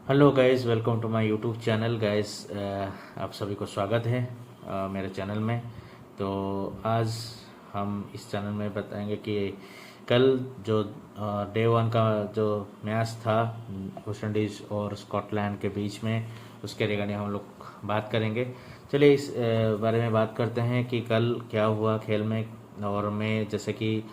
Hello guys, welcome to my YouTube channel guys. आप सभी को स्वागत है मेरे चैनल में। तो आज हम इस चैनल में बताएंगे कि कल जो डे वन का जो मैच था वेस्ट इंडीज़ और स्कॉटलैंड के बीच में, उसके रिगार्डिंग हम लोग बात करेंगे। चलिए इस बारे में बात करते हैं कि कल क्या हुआ खेल में। और मैं जैसे कि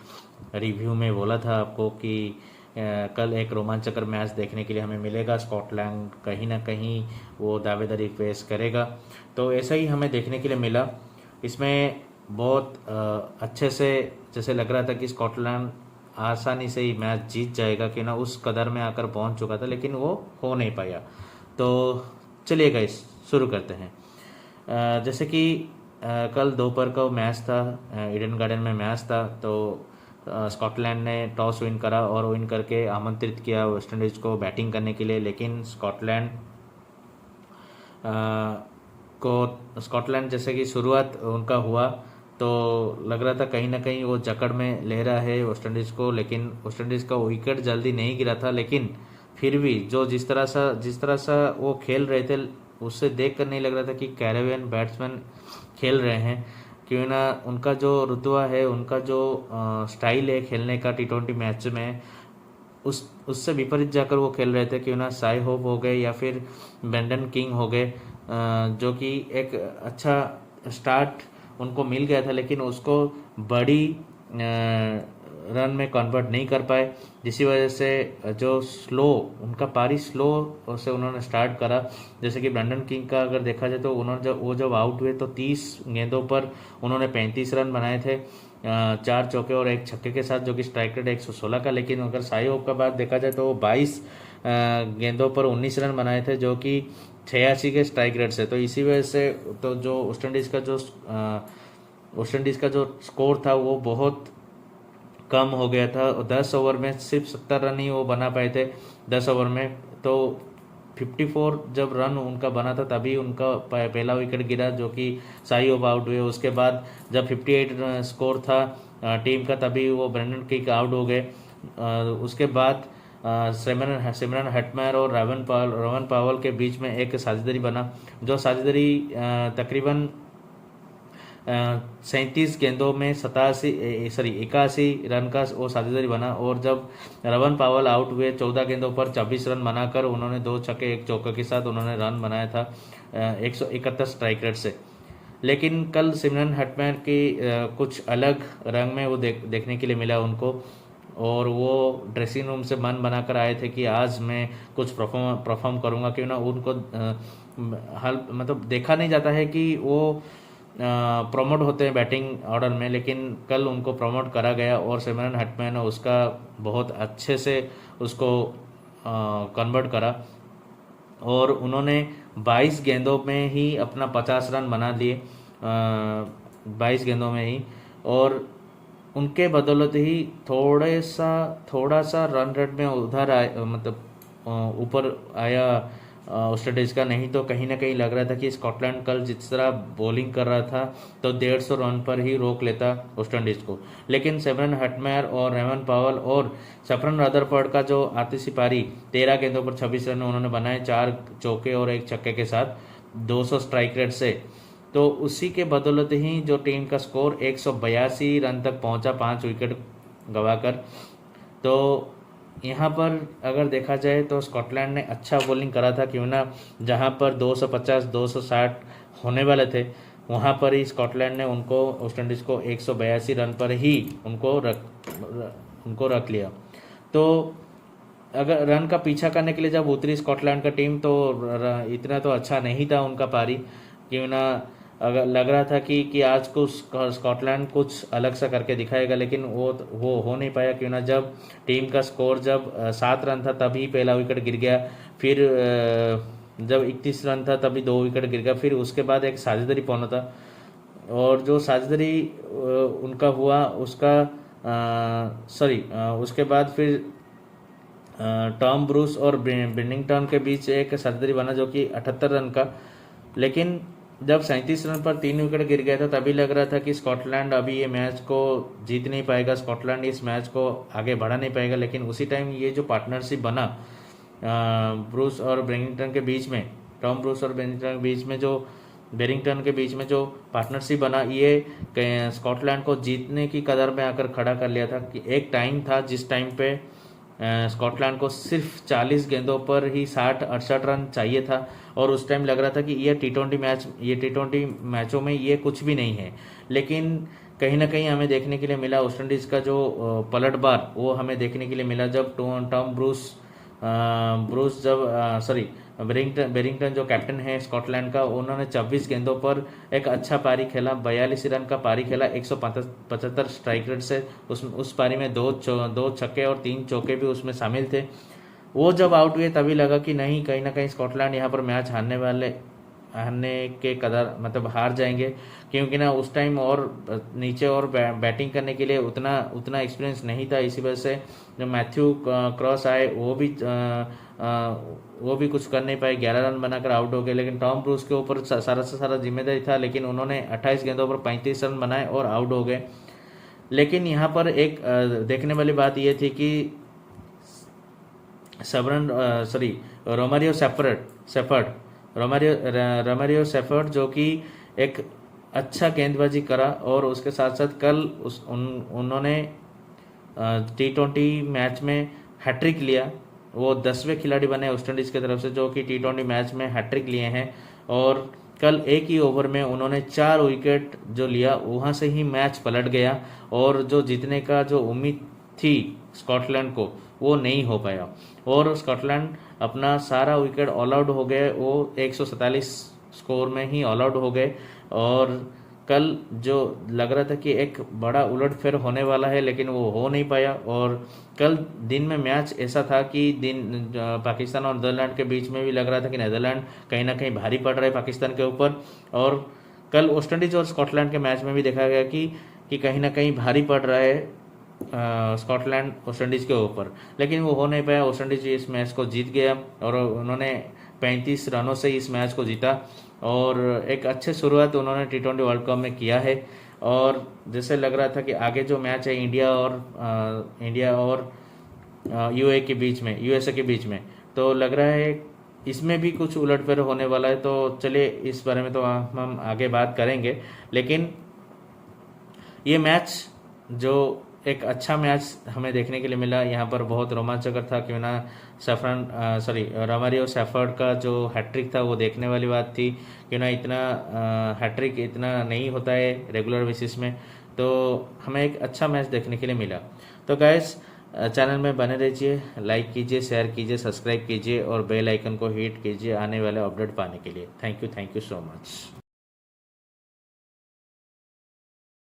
रिव्यू में बोला था आपको कि कल एक रोमांचकर मैच देखने के लिए हमें मिलेगा। स्कॉटलैंड कहीं ना कहीं वो दावेदारी पेश करेगा, तो ऐसा ही हमें देखने के लिए मिला। इसमें बहुत अच्छे से जैसे लग रहा था कि स्कॉटलैंड आसानी से ही मैच जीत जाएगा, कि ना उस कदर में आकर पहुंच चुका था, लेकिन वो हो नहीं पाया। तो चलिए गाइस शुरू करते हैं। जैसे कि कल दोपहर का मैच था, ईडन गार्डन में मैच था। तो स्कॉटलैंड ने टॉस विन करा और विन करके आमंत्रित किया वेस्ट इंडीज़ को बैटिंग करने के लिए, लेकिन स्कॉटलैंड जैसे कि शुरुआत उनका हुआ तो लग रहा था कहीं ना कहीं वो जकड़ में ले रहा है वेस्ट इंडीज़ को, लेकिन वेस्ट इंडीज़ का विकेट जल्दी नहीं गिरा था। लेकिन फिर भी जो जिस तरह सा वो खेल रहे थे, उससे देख कर नहीं लग रहा था कि कैरेबियन बैट्समैन खेल रहे हैं। क्यों ना उनका जो रुतबा है, उनका जो स्टाइल है खेलने का टी20 मैच में, उससे विपरीत जाकर वो खेल रहे थे। क्यों ना साई होप हो गए या फिर ब्रेंडन किंग हो गए, जो कि एक अच्छा स्टार्ट उनको मिल गया था, लेकिन उसको बड़ी रन में कन्वर्ट नहीं कर पाए, जिसकी वजह से जो स्लो उनका पारी स्लो से उन्होंने स्टार्ट करा। जैसे कि ब्रेंडन किंग का अगर देखा जाए तो उन्होंने जब आउट हुए तो 30 गेंदों पर उन्होंने 35 रन बनाए थे, 4 चौके और 1 छक्के के साथ, जो कि स्ट्राइक रेट 116 का। लेकिन अगर साई होप का बात देखा जाए तो वो 22 गेंदों पर 19 रन बनाए थे, जो कि 86 के स्ट्राइक रेट से। तो इसी वजह से तो जो वेस्ट इंडीज़ का जो स्कोर था वो बहुत कम हो गया था, और 10 ओवर में सिर्फ 70 रन ही वो बना पाए थे 10 ओवर में। तो 54 जब रन उनका बना था तभी उनका पहला विकेट गिरा, जो कि साई ओव आउट हुए। उसके बाद जब 58 स्कोर था टीम का, तभी वो ब्रेंडन किंग आउट हो गए। उसके बाद सिमरन हेटमेयर और रवन पावल के बीच में एक साझेदारी बना, जो साझेदारी तकरीबन 37 गेंदों में 81 रन का वो साझेदारी बना। और जब रवन पावल आउट हुए 14 गेंदों पर 26 रन बनाकर, उन्होंने 2 छक्के 1 चौके के साथ उन्होंने रन बनाया था 171 स्ट्राइक रेट से। लेकिन कल सिमरन हटमैन की कुछ अलग रंग में वो देखने के लिए मिला उनको, और वो ड्रेसिंग रूम से मन बनाकर आए थे कि आज मैं कुछ परफॉर्म करूंगा। क्यों ना उनको हाल मतलब देखा नहीं जाता है कि वो प्रमोट होते हैं बैटिंग ऑर्डर में, लेकिन कल उनको प्रमोट करा गया और सिमरन हटमैन ने उसका बहुत अच्छे से उसको कन्वर्ट करा, और उन्होंने 22 गेंदों में ही अपना 50 रन बना लिए, 22 गेंदों में ही। और उनके बदौलत ही थोड़ा सा रन रेट में उधर आया, मतलब ऊपर आया वेस्ट इंडीज़ का। नहीं तो कहीं ना कहीं लग रहा था कि स्कॉटलैंड कल जिस तरह बॉलिंग कर रहा था तो 150 रन पर ही रोक लेता वेस्ट इंडीज़ को। लेकिन सेवन हटमेयर और रेवन पावल और सफरन रदरफोर्ड का जो आतिशी पारी 13 गेंदों पर 26 रन उन्होंने बनाए, 4 चौके और 1 छक्के के साथ 200 स्ट्राइक रेट से। तो उसी के बदौलत ही जो टीम का स्कोर 182 रन तक पहुंचा 5 विकेट गंवाकर। तो यहाँ पर अगर देखा जाए तो स्कॉटलैंड ने अच्छा बॉलिंग करा था। क्यों ना जहाँ पर 250 260 होने वाले थे, वहाँ पर ही स्कॉटलैंड ने उनको वेस्ट इंडीज़ को 182 रन पर ही उनको रख लिया। तो अगर रन का पीछा करने के लिए जब उतरी स्कॉटलैंड का टीम, तो इतना तो अच्छा नहीं था उनका पारी। क्यों ना अगर लग रहा था कि आज को स्कॉटलैंड कुछ अलग सा करके दिखाएगा, लेकिन वो हो नहीं पाया। क्यों ना जब टीम का स्कोर जब 7 रन था तभी पहला विकेट गिर गया, फिर जब 31 रन था तभी 2 विकेट गिर गया, फिर उसके बाद एक साझेदारी पौना था। और जो साझेदारी उनका हुआ उसका उसके बाद फिर टॉम ब्रूस और बिनिंगटन के बीच एक साझेदारी बना, जो कि 78 रन का। लेकिन जब 37 रन पर 3 विकेट गिर गया था तभी लग रहा था कि स्कॉटलैंड अभी ये मैच को जीत नहीं पाएगा, स्कॉटलैंड इस मैच को आगे बढ़ा नहीं पाएगा। लेकिन उसी टाइम ये जो पार्टनरशिप बना ब्रूस और बेरिंगटन के बीच में, टॉम ब्रूस और बेरिंगटन के बीच में जो पार्टनरशिप बना, ये स्कॉटलैंड को जीतने की कदर में आकर खड़ा कर लिया था। कि एक टाइम था जिस टाइम पे स्कॉटलैंड को सिर्फ 40 गेंदों पर ही 60-68 रन चाहिए था, और उस टाइम लग रहा था कि ये टी20 मैचों में ये कुछ भी नहीं है। लेकिन कहीं ना कहीं हमें देखने के लिए मिला, वेस्ट इंडीज़ का जो पलटवार वो हमें देखने के लिए मिला, जब टॉम ब्रूस जब बेरिंगटन जो कैप्टन है स्कॉटलैंड का, उन्होंने 24 गेंदों पर एक अच्छा पारी खेला, 42 रन का पारी खेला 175 स्ट्राइक रेट से। उस पारी में दो छक्के और 3 चौके भी उसमें शामिल थे। वो जब आउट हुए तभी लगा कि नहीं, कहीं ना कहीं स्कॉटलैंड यहाँ पर मैच हारने के कदर, मतलब हार जाएंगे, क्योंकि ना उस टाइम और नीचे और बैटिंग करने के लिए उतना एक्सपीरियंस नहीं था। इसी वजह से जो मैथ्यू क्रॉस आए वो भी कुछ कर नहीं पाए, 11 रन बनाकर आउट हो गए। लेकिन टॉम ब्रूस के ऊपर सारा से सारा जिम्मेदारी था, लेकिन उन्होंने 28 गेंदों पर 35 रन बनाए और आउट हो गए। लेकिन यहाँ पर एक देखने वाली बात यह थी कि रोमारियो सेफर्ड जो कि एक अच्छा गेंदबाजी करा, और उसके साथ साथ कल उन्होंने टी20 मैच में हैट्रिक लिया। वो 10वें खिलाड़ी बने वेस्ट इंडीज़ की तरफ से जो कि टी20 मैच में हैट्रिक लिए हैं, और कल एक ही ओवर में उन्होंने 4 विकेट जो लिया, वहाँ से ही मैच पलट गया, और जो जीतने का जो उम्मीद थी स्कॉटलैंड को वो नहीं हो पाया, और स्कॉटलैंड अपना सारा विकेट ऑल आउट हो गए। वो 147 स्कोर में ही ऑल आउट हो गए, और कल जो लग रहा था कि एक बड़ा उलटफेर होने वाला है, लेकिन वो हो नहीं पाया। और कल दिन में मैच ऐसा था कि पाकिस्तान और नीदरलैंड के बीच में भी लग रहा था कि नीदरलैंड कहीं ना कहीं भारी पड़ रहा है पाकिस्तान के ऊपर, और कल वेस्ट इंडीज और स्कॉटलैंड के मैच में भी देखा गया कि कहीं ना कहीं भारी पड़ रहा है स्कॉटलैंड वेस्ट इंडीज़ के ऊपर, लेकिन वो हो नहीं पाया। वेस्ट इंडीज इस मैच को जीत गया, और उन्होंने 35 रनों से इस मैच को जीता, और एक अच्छी शुरुआत उन्होंने टी20 वर्ल्ड कप में किया है। और जैसे लग रहा था कि आगे जो मैच है इंडिया और यूएसए के बीच में, तो लग रहा है इसमें भी कुछ उलटफेर होने वाला है। तो चलिए इस बारे में तो हम आगे बात करेंगे, लेकिन ये मैच जो एक अच्छा मैच हमें देखने के लिए मिला, यहाँ पर बहुत रोमांचकर था। क्यों ना रोमारियो सेफर्ड का जो हैट्रिक था वो देखने वाली बात थी। क्यों ना इतना हैट्रिक इतना नहीं होता है रेगुलर बेसिस में, तो हमें एक अच्छा मैच देखने के लिए मिला। तो गाइस, चैनल में बने रहिए, लाइक कीजिए, शेयर कीजिए, सब्सक्राइब कीजिए, और बेल आइकन को हिट कीजिए आने वाले अपडेट पाने के लिए। Thank you so much.